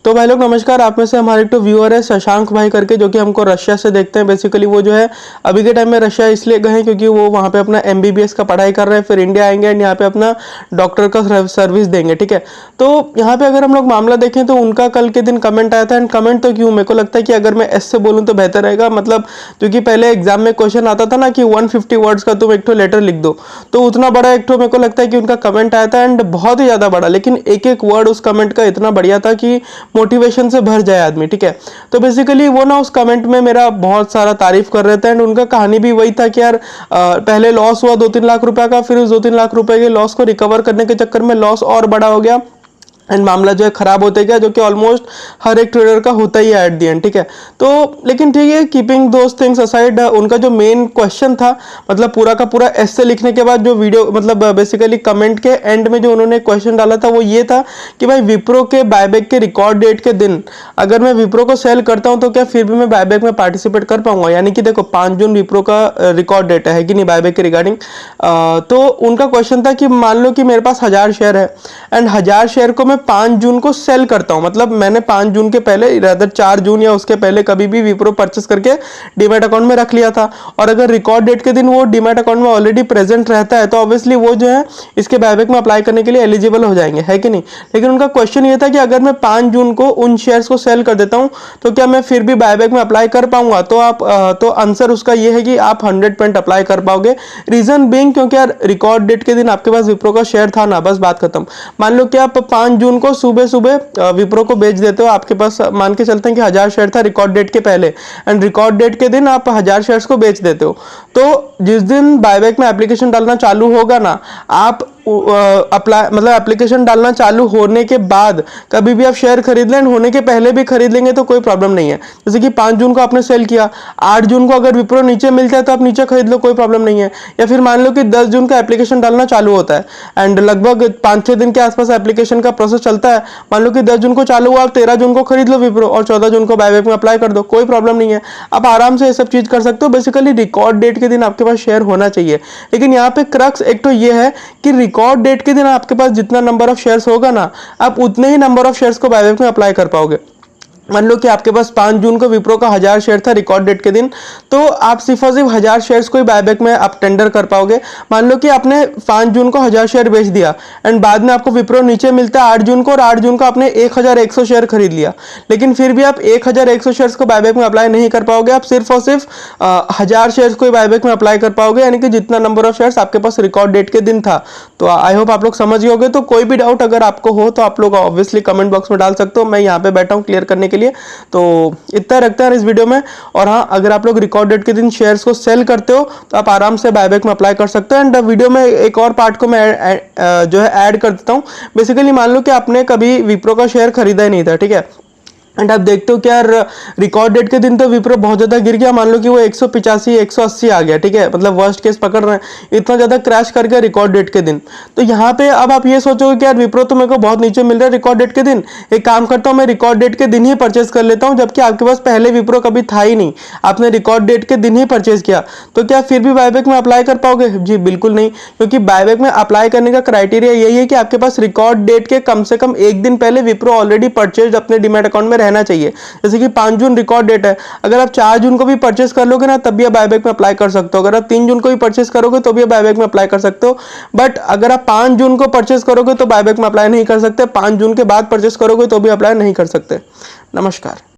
तो भाई लोग नमस्कार। आप में से हमारे एक तो व्यूअर है शशांक भाई करके, जो कि हमको रशिया से देखते हैं। बेसिकली वो जो है अभी के टाइम में रशिया इसलिए गए हैं क्योंकि वो वहाँ पे अपना एमबीबीएस का पढ़ाई कर रहे हैं, फिर इंडिया आएंगे एंड यहाँ पे अपना डॉक्टर का सर्विस देंगे। ठीक है, तो यहाँ पे अगर हम लोग मामला देखें तो उनका कल के दिन कमेंट आया था। एंड कमेंट तो क्यों, मेरे को लगता है कि अगर मैं ऐसे बोलूँ तो बेहतर रहेगा। मतलब क्योंकि पहले एग्जाम में क्वेश्चन आता था ना कि 150 वर्ड्स का तुम एक तो लेटर लिख दो, तो उतना बड़ा एक तो मेरे को लगता है कि उनका कमेंट आया था एंड बहुत ही ज़्यादा बड़ा, लेकिन एक एक वर्ड उस कमेंट का इतना बढ़िया था कि मोटिवेशन से भर जाए आदमी। ठीक है, तो बेसिकली वो ना उस कमेंट में मेरा बहुत सारा तारीफ कर रहे थे एंड उनका कहानी भी वही था कि यार पहले लॉस हुआ 2-3 लाख रुपए का, फिर उस 2-3 लाख रुपए के लॉस को रिकवर करने के चक्कर में लॉस और बड़ा हो गया एंड मामला जो है खराब होते गया, जो कि ऑलमोस्ट हर एक ट्रेडर का होता ही है एट द एंड। ठीक है, तो लेकिन ठीक है, कीपिंग दोज थिंग्स असाइड, उनका जो मेन क्वेश्चन था, मतलब पूरा का पूरा ऐसे लिखने के बाद जो वीडियो, मतलब बेसिकली कमेंट के एंड में जो उन्होंने क्वेश्चन डाला था वो ये था कि भाई विप्रो के बायबैक के रिकॉर्ड डेट के दिन अगर मैं विप्रो को सेल करता हूं तो क्या फिर भी मैं बायबैक में पार्टिसिपेट कर पाऊंगा। यानी कि देखो 5 जून विप्रो का रिकॉर्ड डेट है कि नहीं बायबैक के रिगार्डिंग। तो उनका क्वेश्चन था कि मान लो कि मेरे पास 1000 शेयर है एंड 1000 शेयर को मैं 5 जून को सेल करता हूं, मतलब मैंने 5 जून के पहले रादर 4 जून या उसके पहले कभी भी विप्रो परचेस करके डीमैट अकाउंट में रख लिया था, और अगर रिकॉर्ड डेट के दिन वो डीमैट अकाउंट में ऑलरेडी प्रेजेंट रहता है तो ऑब्वियसली वो जो है इसके बायबैक में अप्लाई करने के लिए एलिजिबल हो जाएंगे, है कि नहीं। लेकिन उनका क्वेश्चन ये था कि अगर मैं 5 जून को उन शेयर्स को सेल कर देता हूं तो क्या मैं फिर भी बायबैक में अप्लाई कर पाऊंगा। तो आंसर उसका ये है कि आप 100% अप्लाई कर पाओगे। रीजन बीइंग क्योंकि यार रिकॉर्ड डेट के दिन आपके पास विप्रो का शेयर था ना, बस बात खत्म। मान लो कि आप 5 जून को सुबह सुबह विप्रो को बेच देते हो, आपके पास मान के चलते हैं कि 1000 शेयर था रिकॉर्ड डेट के पहले एंड रिकॉर्ड डेट के दिन आप 1000 शेयर्स को बेच देते हो, तो जिस दिन बायबैक में एप्लीकेशन डालना चालू होगा ना, आप अप्लाई मतलब एप्लीकेशन डालना चालू होने के बाद कभी भी आप शेयर खरीद लें, होने के पहले भी खरीद लेंगे तो कोई प्रॉब्लम नहीं है। जैसे कि 5 जून को आपने सेल किया, 8 जून को अगर विप्रो नीचे मिलता है तो आप नीचे खरीद लो, कोई प्रॉब्लम नहीं है। या फिर मान लो कि 10 जून का एप्लीकेशन डालना चालू होता है एंड लगभग 5-6 दिन के आसपास एप्लीकेशन का प्रोसेस चलता है। मान लो कि 10 जून को चालू हुआ, आप 13 जून को खरीद लो विप्रो और 14 जून को बायबैक में अप्लाई कर दो, कोई प्रॉब्लम नहीं है। आप आराम से ये सब चीज कर सकते हो। बेसिकली रिकॉर्ड डेट के दिन आपके पास शेयर होना चाहिए, लेकिन यहाँ पे क्रक्स एक तो ये है कि रिकॉर्ड डेट के दिन आपके पास जितना नंबर ऑफ शेयर्स होगा ना, आप उतने ही नंबर ऑफ शेयर्स को बायबैक में अप्लाई कर पाओगे। मान लो कि आपके पास 5 जून को विप्रो का 1000 शेयर था रिकॉर्ड डेट के दिन, तो आप सिर्फ और सिर्फ 1000 शेयर्स को ही बायबैक में आप टेंडर कर पाओगे। मान लो कि आपने 5 जून को 1000 शेयर बेच दिया एंड बाद में आपको विप्रो नीचे मिलता है 8 जून को, और 8 जून को आपने 1100 शेयर खरीद लिया, लेकिन फिर भी आप 1100 शेयर्स को बायबैक में अप्लाई नहीं कर पाओगे। आप सिर्फ और सिर्फ 1000 शेयर्स को ही बायबैक में अप्लाई कर पाओगे, यानी कि जितना नंबर ऑफ शेयर्स आपके पास रिकॉर्ड डेट के दिन था। तो आई होप आप लोग समझ गए होंगे। तो कोई भी डाउट अगर आपको हो तो आप लोग ऑब्वियसली कमेंट बॉक्स में डाल सकते हो, मैं यहाँ पे बैठा हूँ क्लियर करने के लिए। तो इतना रखते हैं इस वीडियो में। और हाँ, अगर आप लोग रिकॉर्ड डेट के दिन शेयर्स को सेल करते हो तो आप आराम से बायबैक में अप्लाई कर सकते हो। एंड वीडियो में एक और पार्ट को मैं जो है ऐड कर देता हूँ। बेसिकली मान लो कि आपने कभी विप्रो का शेयर खरीदा ही नहीं था, ठीक है, एंड आप देखते हो कि यार रिकॉर्ड डेट के दिन तो विप्रो बहुत ज्यादा गिर गया, मान लो कि वो 185 180 आ गया, ठीक है, मतलब वर्स्ट केस पकड़ रहे हैं, इतना ज्यादा क्रैश कर गया रिकॉर्ड डेट के दिन। तो यहाँ पे अब आप ये सोचोगे कि यार विप्रो तो मेरे को बहुत नीचे मिल रहा है रिकॉर्ड डेट के दिन, एक काम करता हूँ मैं रिकॉर्ड डेट के दिन ही परचेस कर लेता हूँ, जबकि आपके पास पहले विप्रो कभी था ही नहीं, आपने रिकॉर्ड डेट के दिन ही परचेस किया, तो क्या फिर भी बायबैक में अप्लाई कर पाओगे? जी बिल्कुल नहीं, क्योंकि बायबैक में अप्लाई करने का क्राइटेरिया यही है कि आपके पास रिकॉर्ड डेट के कम से कम एक दिन पहले विप्रो ऑलरेडी परचेज अपने डीमैट अकाउंट में रहना चाहिए। जैसे कि 5 जून रिकॉर्ड डेट है, अगर आप 4 जून को भी परचेस कर लोगे ना तब भी आप बायबैक में अप्लाई कर सकते हो, अगर आप 3 जून को भी परचेस करोगे तो भी आप बायबैक में अप्लाई कर सकते हो। बट अगर आप 5 जून को परचेस करोगे तो बायबैक में अप्लाई नहीं कर सकते, 5 जून के बाद परचेस करोगे तो भी अप्लाई नहीं कर सकते। नमस्कार।